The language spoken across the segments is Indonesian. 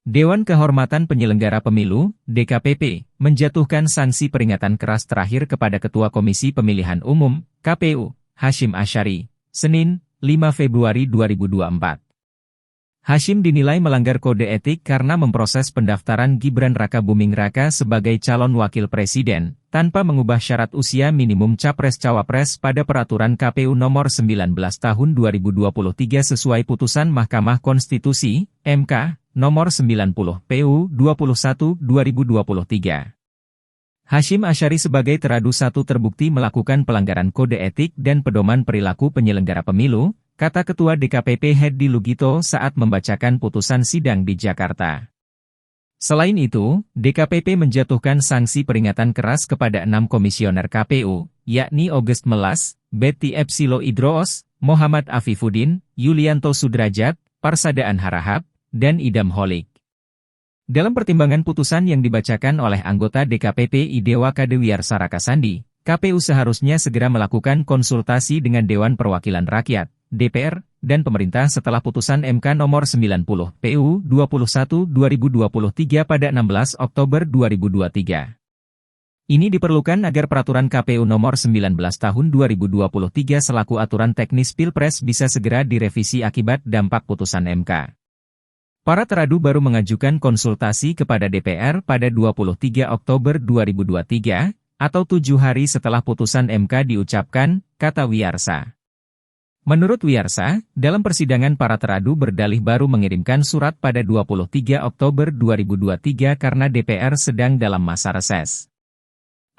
Dewan Kehormatan Penyelenggara Pemilu, DKPP, menjatuhkan sanksi peringatan keras terakhir kepada Ketua Komisi Pemilihan Umum, KPU, Hasyim Asyari, Senin, 5 Februari 2024. Hasyim dinilai melanggar kode etik karena memproses pendaftaran Gibran Rakabuming Raka sebagai calon wakil presiden, tanpa mengubah syarat usia minimum Capres-Cawapres pada Peraturan KPU Nomor 19 Tahun 2023 sesuai putusan Mahkamah Konstitusi, MK, Nomor 90 PU 21/2023. Hasyim Asyari sebagai teradu satu terbukti melakukan pelanggaran kode etik dan pedoman perilaku penyelenggara pemilu, kata Ketua DKPP Hedi Lugito saat membacakan putusan sidang di Jakarta. Selain itu, DKPP menjatuhkan sanksi peringatan keras kepada 6 komisioner KPU, yakni August Melas, Betty Epsilo Idroos, Muhammad Afifuddin, Yulianto Sudrajat, Parsadaan Harahap, dan Idam Holik. Dalam pertimbangan putusan yang dibacakan oleh anggota DKPP Idewa Kadewiyarsa Rakasandi, KPU seharusnya segera melakukan konsultasi dengan Dewan Perwakilan Rakyat, DPR, dan pemerintah setelah putusan MK Nomor 90 PU 21/2023 pada 16 Oktober 2023. Ini diperlukan agar Peraturan KPU Nomor 19 Tahun 2023 selaku aturan teknis Pilpres bisa segera direvisi akibat dampak putusan MK. Para teradu baru mengajukan konsultasi kepada DPR pada 23 Oktober 2023, atau 7 hari setelah putusan MK diucapkan, kata Wiyarsa. Menurut Wiyarsa, dalam persidangan para teradu berdalih baru mengirimkan surat pada 23 Oktober 2023 karena DPR sedang dalam masa reses.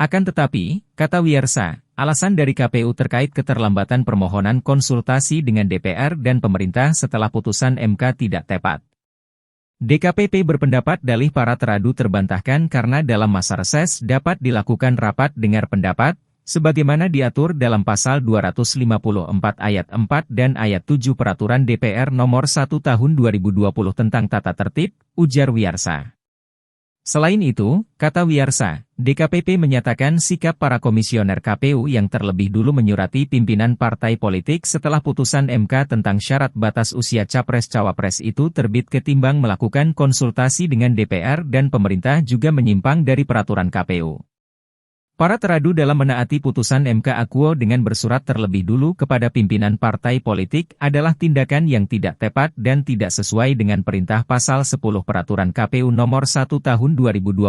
Akan tetapi, kata Wiyarsa, alasan dari KPU terkait keterlambatan permohonan konsultasi dengan DPR dan pemerintah setelah putusan MK tidak tepat. DKPP berpendapat dalih para teradu terbantahkan karena dalam masa reses dapat dilakukan rapat dengar pendapat, sebagaimana diatur dalam Pasal 254 Ayat 4 dan Ayat 7 Peraturan DPR Nomor 1 Tahun 2020 tentang Tata Tertib, ujar Wiyarsa. Selain itu, kata Wiyarsa, DKPP menyatakan sikap para komisioner KPU yang terlebih dulu menyurati pimpinan partai politik setelah putusan MK tentang syarat batas usia Capres-Cawapres itu terbit ketimbang melakukan konsultasi dengan DPR dan pemerintah juga menyimpang dari peraturan KPU. Para teradu dalam menaati putusan MK Akuo dengan bersurat terlebih dulu kepada pimpinan partai politik adalah tindakan yang tidak tepat dan tidak sesuai dengan perintah Pasal 10 Peraturan KPU Nomor 1 Tahun 2022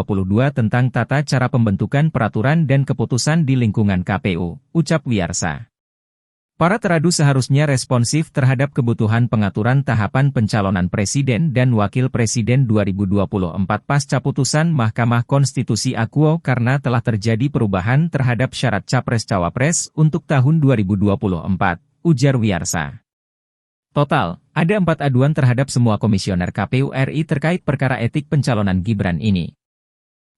tentang tata cara pembentukan peraturan dan keputusan di lingkungan KPU, ucap Wiyarsa. Para teradu seharusnya responsif terhadap kebutuhan pengaturan tahapan pencalonan presiden dan wakil presiden 2024 pasca putusan Mahkamah Konstitusi Akuo karena telah terjadi perubahan terhadap syarat Capres-Cawapres untuk tahun 2024, ujar Wiyarsa. Total, ada 4 aduan terhadap semua komisioner KPU RI terkait perkara etik pencalonan Gibran ini.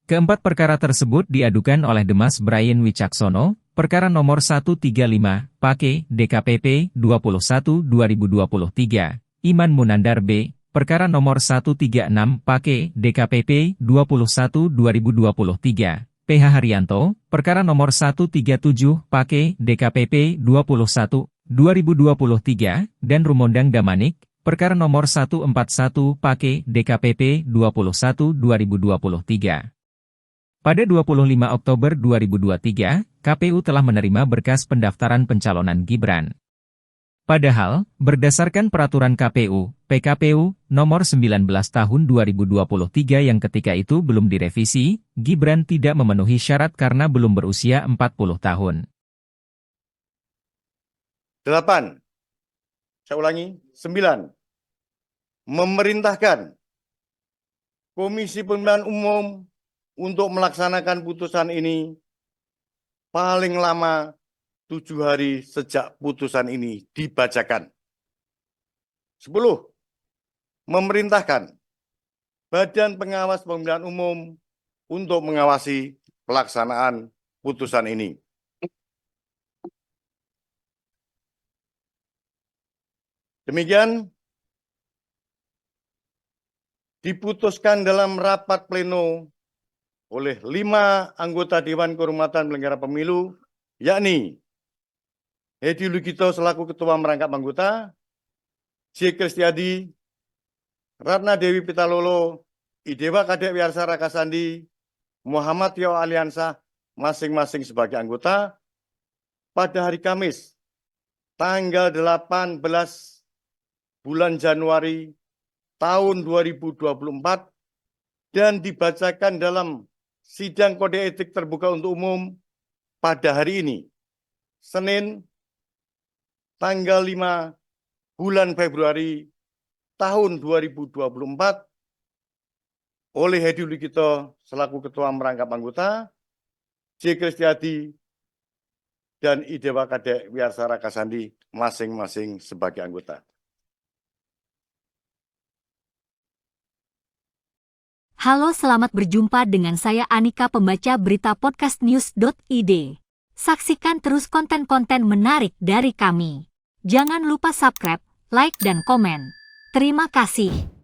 Keempat perkara tersebut diadukan oleh Demas Brian Wicaksono, perkara nomor 135, Pake, DKPP, 21/2023, Iman Munandar B, perkara nomor 136, Pake, DKPP, 21/2023, PH Haryanto, perkara nomor 137, Pake, DKPP, 21/2023, dan Rumondang Damanik, perkara nomor 141, Pake, DKPP, 21/2023. Pada 25 Oktober 2023, KPU telah menerima berkas pendaftaran pencalonan Gibran. Padahal, berdasarkan Peraturan KPU, PKPU, Nomor 19 Tahun 2023 yang ketika itu belum direvisi, Gibran tidak memenuhi syarat karena belum berusia 40 tahun. 8. Saya ulangi, 9. Memerintahkan Komisi Pemilihan Umum untuk melaksanakan putusan ini paling lama 7 hari sejak putusan ini dibacakan. 10. Memerintahkan Badan Pengawas Pemilihan Umum untuk mengawasi pelaksanaan putusan ini. Demikian diputuskan dalam rapat pleno oleh 5 anggota Dewan Kehormatan Penyelenggara Pemilu, yakni Hedi Lugito selaku Ketua Merangkap Anggota, J. Kristiadi, Ratna Dewi Pitalolo, Idewa Kadek Wiarsara Kasandi, Muhammad Tio Aliansah, masing-masing sebagai anggota pada hari Kamis, tanggal 18 bulan Januari tahun 2024 dan dibacakan dalam sidang kode etik terbuka untuk umum pada hari ini, Senin, tanggal 5 bulan Februari tahun 2024 oleh Hedi Luigito selaku Ketua Merangkap Anggota, J. Kristiadi, dan Idewa Kadek Wiarsara Kasandi masing-masing sebagai anggota. Halo, selamat berjumpa dengan saya Anika, pembaca berita podcastnews.id. Saksikan terus konten-konten menarik dari kami. Jangan lupa subscribe, like, dan komen. Terima kasih.